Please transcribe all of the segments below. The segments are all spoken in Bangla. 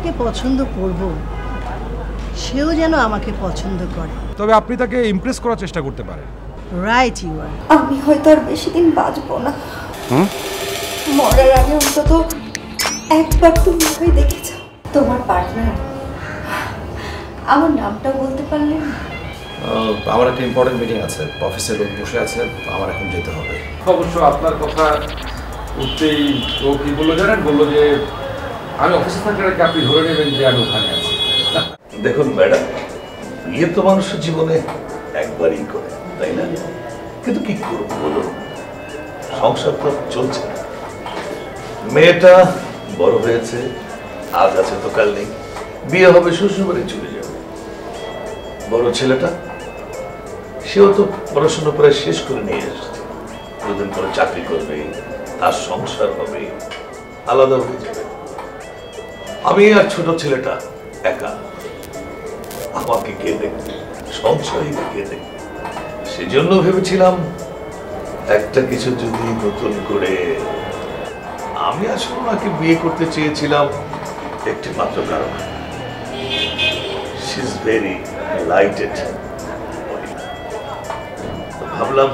যাকে পছন্দ করব সেও যেন আমাকে পছন্দ করে। তবে আপনি তাকে ইমপ্রেস করার চেষ্টা করতে পারেন। Right you are. আমি হয়তো আর বেশি দিন বাঁচবো না। মরার আগে অন্তত একবার তুমি আমায় দেখেছ। তোমার পার্টনার আমার নামটা বলতে পারলেন? আমার একটা ইম্পর্টেন্ট মিটিং আছে, অফিসের লোক বসে আছে, আমার এখন যেতে হবে। অবশ্য আপনার কথা উঠতেই ও কি বললো জানেন, বললো যে আমি অফিসে থাকার আগে আপনি ধরে নেবেন যে আমি ওখানে আছি। দেখুন ম্যাডাম, বিয়ে তো মানুষের জীবনে একবারই করে, তাই না? কিন্তু কি করবো বলুন, সংসার তো চলছে না। মেয়েটা বড় হয়েছে, আজ আছে তো কাল নেই, বিয়ে হবে শ্বশুরবাড়ি চলে যাবে। বড় ছেলেটা সেও তো পড়াশোনা প্রায় শেষ করে নিয়ে এসেছে, দুদিন পরে চাকরি করবে, তার সংসার হবে, আলাদা হয়ে যাবে। আমি আর ছোট ছেলেটা একা, আমাকে কে দেখবে, সংসারই কে দেখবে? সেজন্য ভেবেছিলাম একটা কিছু যদি নতুন করে। আমি আসলে ওনাকে বিয়ে করতে চেয়েছিলাম একটি মাত্র কারণ, শি ইজ ভেরি লাইটেড। ভাবলাম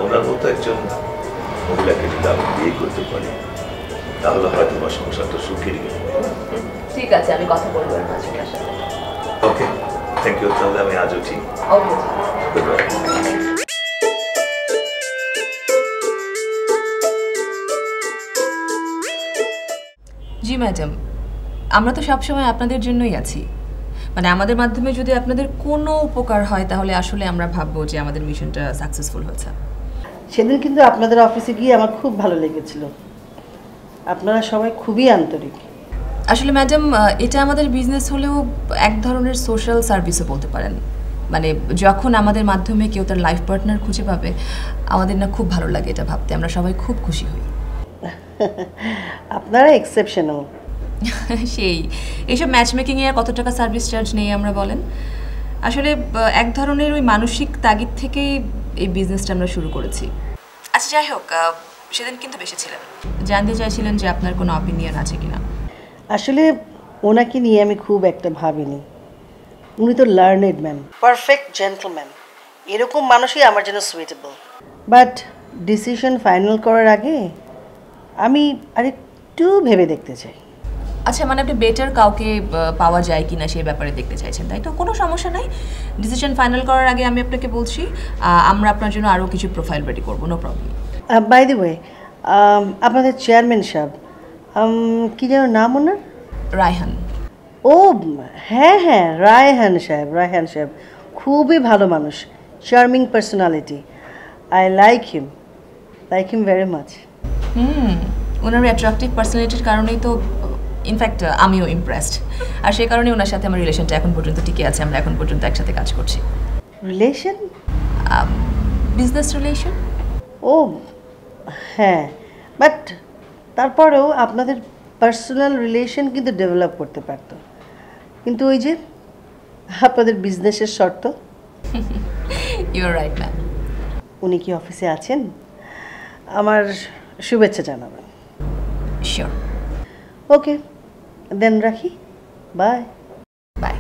ওনার মতো একজন মহিলাকে যদি আমি বিয়ে করতে পারি তাহলে হয়তো আমার সংসারটা সুখের গেল। ঠিক আছে, আমি কথা বলবো আপনার সাথে। ওকে, থ্যাংক ইউ। তাহলে আমি আজও ঠিক। ওকে। জি ম্যাডাম, আমরা তো সবসময় আপনাদের জন্যই আছি। মানে আমাদের মাধ্যমে যদি আপনাদের কোনো উপকার হয় তাহলে আসলে আমরা ভাববো যে আমাদের মিশনটা সাকসেসফুল হয়েছে। সেদিন কিন্তু আপনাদের অফিসে গিয়ে আমার খুব ভালো লেগেছিল, আপনারা সবাই খুবই আন্তরিক। আসলে ম্যাডাম, এটা আমাদের বিজনেস হলেও এক ধরনের সোশ্যাল সার্ভিসও বলতে পারেন। মানে যখন আমাদের মাধ্যমে কেউ তার লাইফ পার্টনার খুঁজে পাবে, আমাদের না খুব ভালো লাগে এটা ভাবতে, আমরা সবাই খুব খুশি হই। আপনারা এক্সেপশনাল। সেই এইসব ম্যাচ মেকিংয়ে আর কত টাকা সার্ভিস চার্জ নেই আমরা বলেন? আসলে এক ধরনের ওই মানসিক তাগিদ থেকেই এই বিজনেসটা আমরা শুরু করেছি। আচ্ছা যাই হোক, সেদিন কিন্তু বেশি ছিলেন, জানতে চাইছিলেন যে আপনার কোনো অপিনিয়ন আছে কিনা। আসলে ওনাকে নিয়ে আমি খুব একটা ভাবিনি। উনি তো লার্নেড ম্যান, পারফেক্ট জেন্টলম্যান, এরকম মানুষই আমার জন্য সুইটেবল। বাট ডিসিশন ফাইনাল করার আগে আমি আরেকটু ভেবে দেখতে চাই। আচ্ছা, মানে আপনি বেটার কাউকে পাওয়া যায় কিনা সেই ব্যাপারে দেখতে চাইছেন, তাই তো? কোনো সমস্যা নাই, ডিসিশন ফাইনাল করার আগে আমি আপনাকে বলছি আমরা আপনার জন্য আরও কিছু প্রোফাইল রেডি করবো, no problem. By the way, আপনাদের চেয়ারম্যান সাহেব কী যেন নাম ওনার? রায়হান। ও হ্যাঁ হ্যাঁ, রায়হান সাহেব খুবই ভালো মানুষ, charming personality. I like him very much. ওনার অ্যাট্রাকটিভ পার্সোনালিটির কারণেই তো ইনফ্যাক্ট আমিও ইমপ্রেসড, আর সেই কারণে ওনার সাথে আমার রিলেশনটা এখন পর্যন্ত টিকে আছে, আমরা এখন পর্যন্ত একসাথে কাজ করছি। রিলেশন? Business relation. ও হ্যাঁ, বাট তারপরেও আপনাদের পার্সোনাল রিলেশন কিন্তু ডেভেলপ করতে পারত, কিন্তু ওই যে আপনাদের বিজনেসের শর্ত। You are right ma'am. উনি কি অফিসে আছেন? আমার শুভেচ্ছা জানাবেন। শিওর। ওকে দেন, রাখি, বাই। বাই।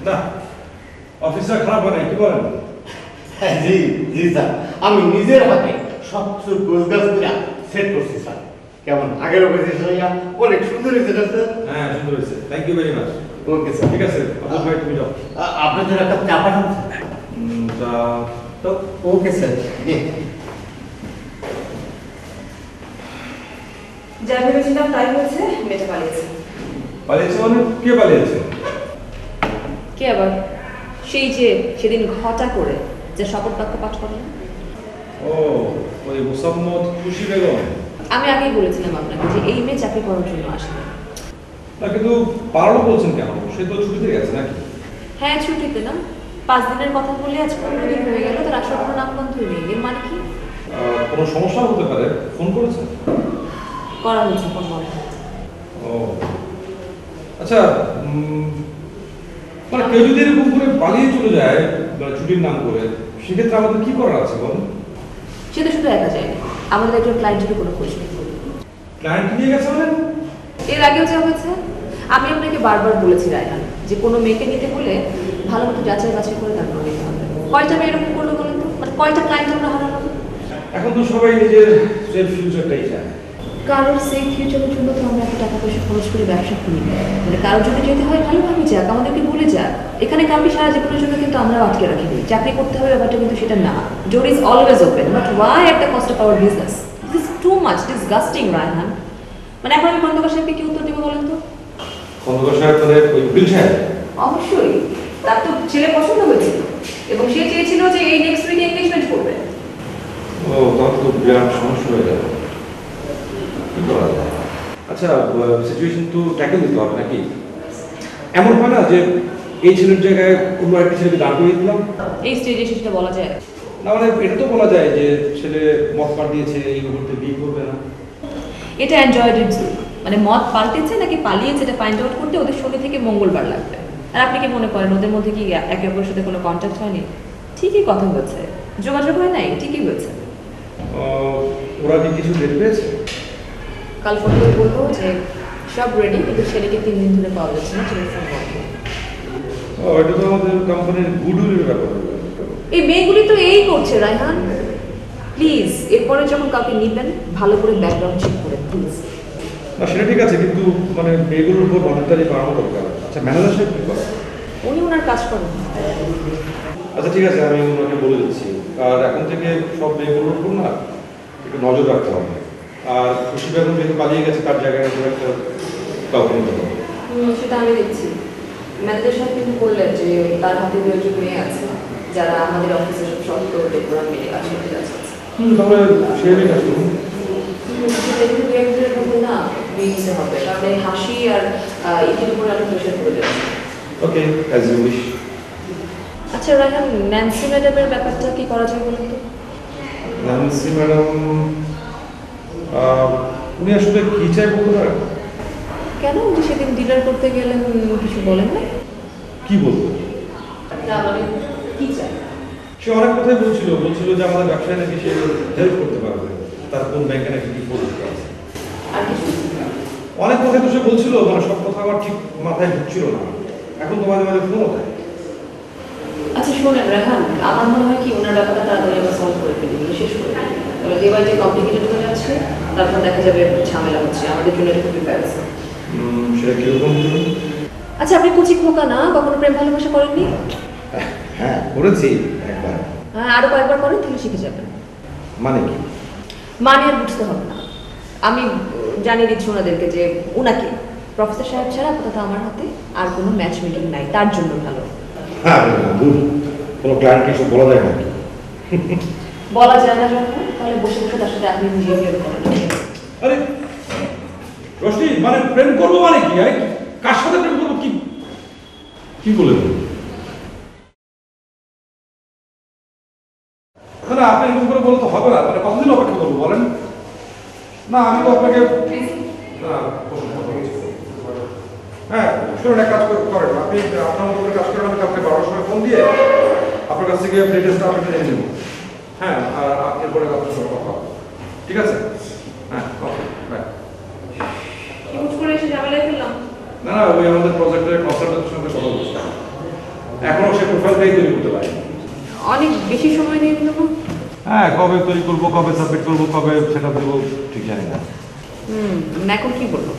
না, অফিসটা খারাপ হয় কি বলেন? জি জি স্যার, আমি নিজের হাতে সব কিছু গোছগাছ করে সেট করছি স্যার। কেমন আগের অফিসের সঙ্গে অনেক সুন্দর হয়েছে না স্যার? হ্যাঁ, সুন্দর হয়েছে, thank you very much. Okay sir, ঠিক আছে, আপনার ভাই তুমি যাও। আপনাদের একটা চা পাঠান তো ওকে স্যার। যা ভেবেছিলাম তাই হয়েছে, মেয়েটা পালিয়েছে। পালিয়েছে মানে? কে পালিয়েছে? কে আবার? সেই যে সেদিন ঘটা করে যে শপথ বাক্য পাঠ করলেন। ও, ওই মোসাম্মদ খুশি বেগম। আমি আগেই বলেছিলাম আপনাকে যে এই মেয়ে চাকরি করার জন্য আসবে না, কিন্তু পারলো বলছেন কেন? সে তো ছুটিতে গেছে নাকি? হ্যাঁ, ছুটি পেলাম, 5 দিনের কথা বলে আজ 15 দিন হয়ে গেল, তার আসল কোনো নাম গন্ধই নেই। এর মানে কি? কোনো সমস্যা হতে পারে, ফোন করেছেন? করা হয়েছে ফোন বন্ধ। ও আচ্ছা, মানে কেউ যদি এরকম করে পালিয়ে চলে যায় ছুটির নাম করে, সেক্ষেত্রে আমাদের কি করার আছে বলুন? সে তো শুধু একা যায়নি, আমাদের একজন ক্লায়েন্টের কোনো খোঁজ নেই। ক্লায়েন্ট নিয়ে গেছে মানে? এর আগেও যা হয়েছে, আমি আপনাকে বারবার বলেছি রায়হান যে কোনো মেয়েকে নিতে হলে ভালো মতো যাচাই বাছাই করে তারপর নিতে হবে। কয়টা মেয়ে এরকম করলো বলেন তো, মানে কয়টা ক্লায়েন্ট আমরা হারালাম? এখন তো সবাই নিজের সেফ ফিউচারটাই চায়। কারোর সেফ ফিউচারের জন্য তো আমরা এত টাকা পয়সা খরচ করে ব্যবসা করি না। মানে কারোর জন্য যেতে হয় ভালোভাবে যাক, আমাদেরকে বলে যাক। এখানে কাউকে সারা জীবনের জন্য কিন্তু আমরা আটকে রাখিনি। চাকরি করতে হবে ব্যাপারটা কিন্তু সেটা না। Door is always open, but why at the cost of our business? This is too much disgusting Raihan. মানে এখন আমি খন্দকার সাহেবকে কি উত্তর দেবো বলেন তো? খন্দকার সাহেব মানে ওই উকিল সাহেব? অবশ্যই, তার তো ছেলে পছন্দ হয়েছিল এবং সে চেয়েছিল যে এই নেক্সট উইকে এনগেজমেন্ট করবে। ও, তাহলে তো বিরাট সমস্যা হয়ে যাবে। কি করা যায়? আচ্ছা, সিচুয়েশন তো ট্যাকেল দিতে হবে নাকি? এমন হয় না যে এই ছেলের জায়গায় অন্য একটা ছেলেকে দাঁড় করিয়ে দিলাম? এই স্টেজে সেটা বলা যায় না, মানে এটা তো বলা যায় যে ছেলে মত পাঠ দিয়েছে, এই মুহূর্তে বিয়ে করবে না। এটা অ্যান্ড্রয়েড মানে মত পাল্টেছে নাকি পালিয়েছে এটা ফাইন্ড আউট করতে ওদের শনি থেকে মঙ্গলবার লাগবে। আর আপনি কি মনে করেন ওদের মধ্যে কি একে অপরের সাথে কোনো কন্ট্যাক্ট হয়নি? ঠিকই কথা হয়েছে, যোগাযোগ হয় নাই, ঠিকই হয়েছে। ওরা কি কিছু ডেট পেয়েছে? কাল ফোন করে বলবো যে সব রেডি, কিন্তু ছেলেকে 3 দিন ধরে পাওয়া যাচ্ছে না, ছেলের ফোন বন্ধ। এটা তো আমাদের কোম্পানির গুডউইলের ব্যাপার। এই মেয়েগুলি তো এই করছে রায়হান। প্লিজ এরপরে যখন কাউকে নিবেন ভালো করে ব্যাকগ্রাউন্ড চেক করে প্লিজ। না, সেটা ঠিক আছে, কিন্তু মানে মেয়েগুলোর উপর নজরদারি বাড়ানো দরকার। আচ্ছা, ম্যানেজার সাহেব কি করে? উনি ওনার কাজ করেন। আচ্ছা ঠিক আছে, আমি ওনাকে বলে দিচ্ছি। আর এখন থেকে সব মেয়েগুলোর উপর না একটু নজর রাখতে হবে। আর খুশি বেগম যেহেতু পালিয়ে গেছে, তার জায়গায় একটা কাউকে নিতে হবে। সেটা আমি দেখছি। ম্যানেজার সাহেব কিন্তু বললেন যে তার হাতে 2জন মেয়ে আছে যারা আমাদের অফিসের সব শর্ত ডেকোরাম মেয়ে কাজ করতে যাচ্ছে। তাহলে সে মেয়ে কাজ করুন। না বিয়ে নিতে হবে, কারণ হাসি আর ইতির উপর আমি প্রেশার করে যাচ্ছি। ওকে, অ্যাজ ইউ উইশ। আচ্ছা রায়হান, ন্যান্সি ম্যাডামের ব্যাপারটা কি করা যায় বলুন তো? ন্যান্সি ম্যাডাম উনি আসলে কি চাই বলতে পারেন? কেন উনি সেদিন ডিনার করতে গেলেন কিছু বলেন না? কি বলবো? না মানে কি চাই? সে অনেক কথাই বলছিল যে আমাদের ব্যবসায় নাকি সে হেল্প করতে পারবে, তার কোন ব্যাংকে নাকি কি পরিচিত আছে। আর কিছু? অনেক কথাই তো সে বলছিল, মানে সব কথা আমার ঠিক মাথায় ঢুকছিল না। এখন তো মাঝে মাঝে ফোনও দেয়। আচ্ছা শোনেন রায়হান, আমার মনে হয় কি ওনার ব্যাপারটা তাড়াতাড়ি আমরা সলভ করে ফেলি, শেষ করে ফেলি। তাহলে যে বাড়িতে কমপ্লিকেটেড হয়ে যাচ্ছে, তারপর দেখা যাবে ঝামেলা হচ্ছে, আমাদের জন্য এটা খুব ইম্প্যারেসিং। সেটা কিরকম? আচ্ছা আপনি কুচি খোকা না, কখনো প্রেম ভালোবাসা করেননি? হ্যাঁ করেছি একবার। হ্যাঁ, আরো কয়েকবার করেন তাহলে শিখে যাবেন। মানে কি? মানে আর বুঝতে হবে না, আমি জানিয়ে দিচ্ছি ওনাদেরকে যে ওনাকে প্রফেসর সাহেব ছাড়া আপাতত আমার হাতে আর কোনো ম্যাচ মেকিং নাই, তার জন্য ভালো। হ্যাঁ, কোনো ক্লায়েন্টকে সব বলা যায় নাকি? বলা যায় না যখন, তাহলে বসে বসে তার সাথে আপনি বিহেভিয়ার করেন। আরে রোশনি, মানে প্রেম করবো মানে কি? আরে কার সাথে প্রেম করবো? কি বলে? না আপনি এরকম করে বলতে তো হবে না। মানে কতদিন অপেক্ষা করবো বলেন? না আমি তো আপনাকে হ্যাঁ শুনুন, এক কাজ করেন, আপনি আপনার মতো করে কাজ করেন। আমি কালকে 12টার সময় ফোন দিয়ে আপনার কাছ থেকে ডিটেলসটা আপনাকে জেনে নেব। হ্যাঁ, আর আপনার পরে আপনার সঙ্গে কথা হবে, ঠিক আছে? হ্যাঁ, ওকে, বাই। হুট করে এসে ঝামেলায় ফেললাম? না না, ওই আমাদের প্রজেক্টের কনসালটেন্টের সঙ্গে কথা বলছি, এখনো সে প্রোফাইলটাই তৈরি করতে পারে। অনেক বেশি সময় নিয়ে নিল না? হ্যাঁ, কবে তৈরি করবো, কবে সাবমিট করবো, কবে সেটা দেবো ঠিক জানি না। এখন কি বলবো?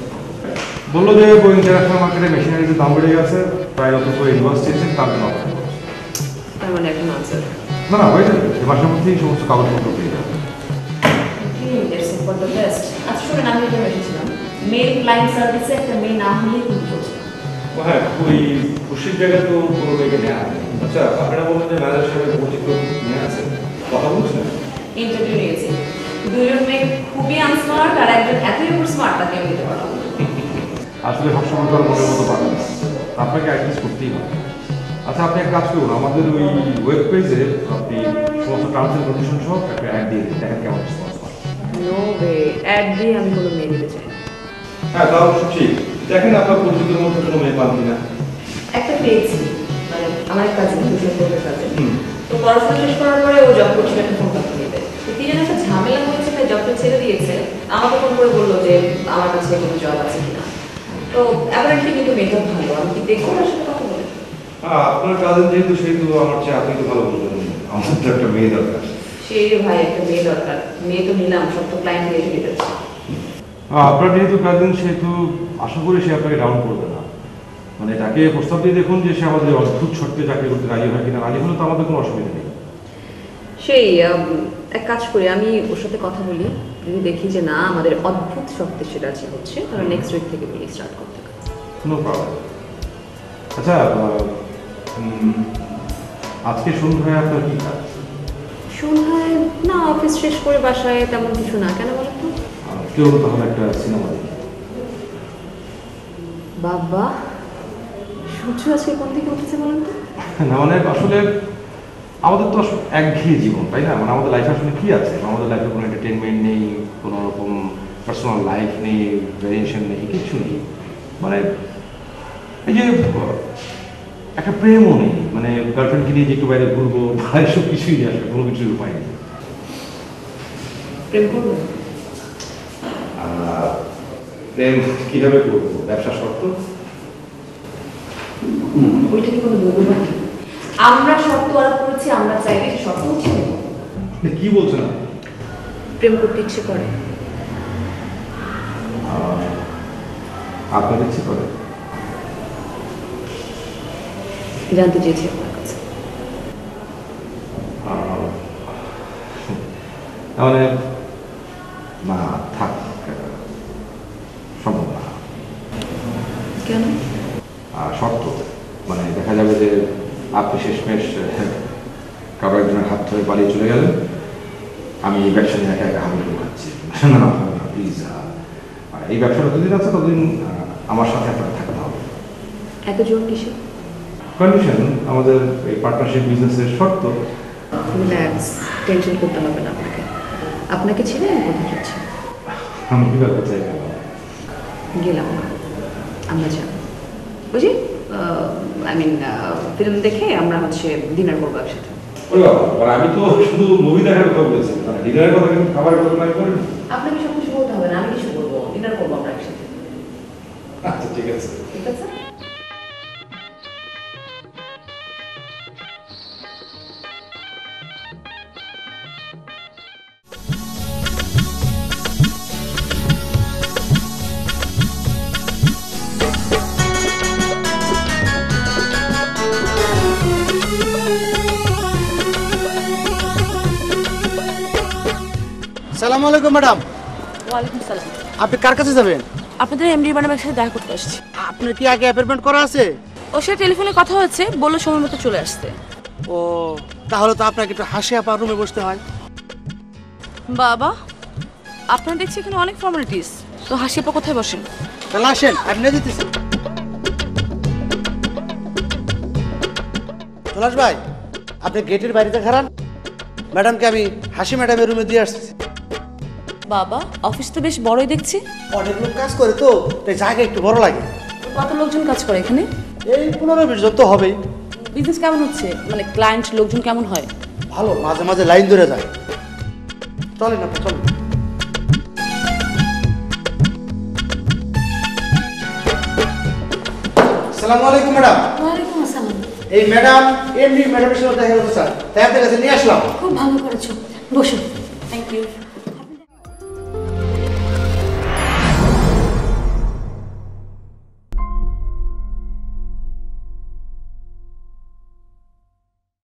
বললো যে ইন্টারন্যাশনাল মার্কেটে মেশিনারিজের দাম বেড়ে গেছে, প্রায় নতুন করে ইনভয়েস চেয়েছেন, তার জন্য তার মানে এখন আনসার না হয়ে যাবে, এ মাসের মধ্যেই সমস্ত কাগজপত্র পেয়ে যাবে। আচ্ছা শোনেন, আমি এটা এসেছিলাম মেল ক্লায়েন্ট সার্ভিসে একটা মেয়ে না হলেই কিন্তু চলছে। হ্যাঁ, ওই খুশির জায়গায় তো কোনো মেয়েকে নেওয়া আছে। আচ্ছা, আপনারা বলবেন যে ম্যানেজার সাহেবের পরিচিত নিয়ে আছে, কথা বলছেন? ইন্টারভিউ নিয়েছি, 2জন মেয়ে খুবই আনস্মার্ট আর একজন এতই উপর স্মার্ট, তাকে আমি দিতে পারলাম। আসলে সবসময় তো আর মনের মতো পারেন না, আপনাকে অ্যাডজাস্ট করতেই হবে। আচ্ছা, আপনি এক কাজ করুন, আমাদের ওই ওয়েব পেজে আপনি সমস্ত টার্মস এন্ড কন্ডিশন সহ একটা অ্যাড দিয়ে দিন, দেখেন কেমন রেসপন্স পান। নো ওয়ে, অ্যাড দিয়ে আমি কোনো মেয়ে দিতে চাই না। হ্যাঁ, তাও ঠিক, দেখেন আপনার পরিচিতের মধ্যে কোনো মেয়ে পান কিনা। একটা পেয়েছি, মানে আমার কাজিন, দুজন কাজিন, তো পড়াশোনা শেষ করার পরে ও জব করছিল, একটা ফোন কাজ নিয়ে দেয়। তো কি যেন একটা ঝামেলা হয়েছে ভাই জবটা ছেড়ে দিয়েছে, আমাকে ফোন করে বললো যে আমার কাছে কোনো জব আছে কিনা। তো অ্যাপারেন্টলি কিন্তু মেয়েটা ভালো, আমি কি দেখবো ওর সাথে কথা বলে? আপনার কাজের যেহেতু সেহেতু আমার চেয়ে আপনি তো ভালো বলবেন, আমার তো একটা মেয়ে দরকার। সেই ভাই একটা মেয়ে দরকার, মেয়ে তো নিলাম, সব তো ক্লায়েন্ট দিয়ে এসে দিতেছে। আপনার যেহেতু কাজেন সেহেতু আশা করি সে আপনাকে ডাউন করবে না। মানে তাকে প্রস্তাব দিয়ে দেখুন যে সে আমাদের অদ্ভুত শর্তে চাকরি করতে রাজি হয় কিনা, রাজি হলে তো আমাদের কোনো অসুবিধা নেই। সেই এক কাজ করি, আমি ওর সাথে কথা বলি, যদি দেখি যে না আমাদের অদ্ভুত শর্তে সেটা আছে হচ্ছে, তাহলে নেক্সট উইক থেকে বলি স্টার্ট করতে। No problem. আচ্ছা, আজকে সন্ধ্যায় আপনার কি কাজ? সন্ধ্যায় না, অফিস শেষ করে বাসায় তেমন কিছু না। কেন বলো তো? কেউ তাহলে একটা সিনেমা দেখি। বাবা, সূর্য আজকে কোন দিকে উঠেছে বলেন তো? না মানে আসলে আমাদের তো একঘেয়ে জীবন, তাই না? মানে আমাদের লাইফে আসলে কি আছে? আমাদের লাইফে কোনো এন্টারটেনমেন্ট নেই, কোনো রকম পার্সোনাল লাইফ নেই, ভ্যারিয়েশন নেই, কিছু নেই। মানে এই যে একটা প্রেমও নেই, মানে গার্লফ্রেন্ডকে নিয়ে যে একটু বাইরে ঘুরবো, এসব কিছুই নেই, আসলে কোনো কিছুর উপায় নেই। প্রেম করবো? প্রেম কিভাবে করবো? ব্যবসা শর্ত? ওইটা কি কোনো বলবো না? আমরা শর্ত আরোপ করেছি, আমরা চাইলে শর্ত হচ্ছে কি বলছেন? প্রেম করতে ইচ্ছে করে। আপনার ইচ্ছে করে? জানতে চেয়েছি আপনার কাছে। তাহলে না, থাক, সম্ভব না। কেন? শর্ত মানে দেখা যাবে যে আপনি শেষমেশ কারো একজনের হাত ধরে পালিয়ে চলে গেলেন, আমি এই ব্যবসা নিয়ে একা একা হামিল করে খাচ্ছি। না না প্লিজ, এই ব্যবসা যতদিন আছে ততদিন আমার সাথে আপনার থাকতে হবে। এত জোর কিসে? কন্ডিশন আমাদের এই পার্টনারশিপ বিজনেসের শর্ত। রিল্যাক্স, টেনশন করতে হবে না আপনাকে। আপনাকে ছেড়ে আমি কোথায় যাচ্ছি? আমি কীভাবে চাই গেলাম না, আমরা যাব বুঝি, আই মিন ফিল্ম দেখে আমরা হচ্ছে ডিনার করবো একসাথে। আমি তো শুধু মুভি দেখার কথা বলেছি, ডিনারের কথা কিন্তু খাবারের কথা নাই করেন। আপনাকে সব কিছু বলতে হবে না, আমি কিছু বলবো, ডিনার করবো আমরা একসাথে। আচ্ছা ঠিক আছে। ঠিক আছে। সালাম আলাইকুম ম্যাডাম। ওয়ালাইকুম সালাম। আপনি কার কাছে যাবেন? আপনাদের এমডি ম্যাডামের সাথে দেখা করতে আসছি। আপনার কি আগে অ্যাপয়েন্টমেন্ট করা আছে? ওর সাথে টেলিফোনে কথা হয়েছে, বললো সময় মতো চলে আসতে। ও তাহলে তো আপনাকে একটু হাসি আপা রুমে বসতে হয়। বাবা, আপনার দেখছি এখানে অনেক ফর্মালিটিস, তো হাসি আপা কোথায় বসেন? তাহলে আসেন, আপনি নিয়ে যেতেছি। পলাশ ভাই, আপনি গেটের বাইরেতে খারান, ম্যাডামকে আমি হাসি ম্যাডামের রুমে দিয়ে আসছি। বাবা, অফিস তো বেশ বড়ই দেখছি। অনেক লোক কাজ করে তো, তাই জায়গা একটু বড় লাগে। কত লোকজন কাজ করে এখানে? এই 15-20 জন তো হবেই। বিজনেস কেমন হচ্ছে? মানে ক্লায়েন্ট লোকজন কেমন হয়? ভালো, মাঝে মাঝে লাইন ধরে যায়। চলেন আপনি, চলেন। আসসালামু আলাইকুম ম্যাডাম। ওয়ালাইকুম আসসালাম। এই ম্যাডাম এমডি ম্যাডামের সাথে দেখা করতে স্যার, তাই আপনার কাছে নিয়ে আসলাম। খুব ভালো করেছো, বসো। Thank you.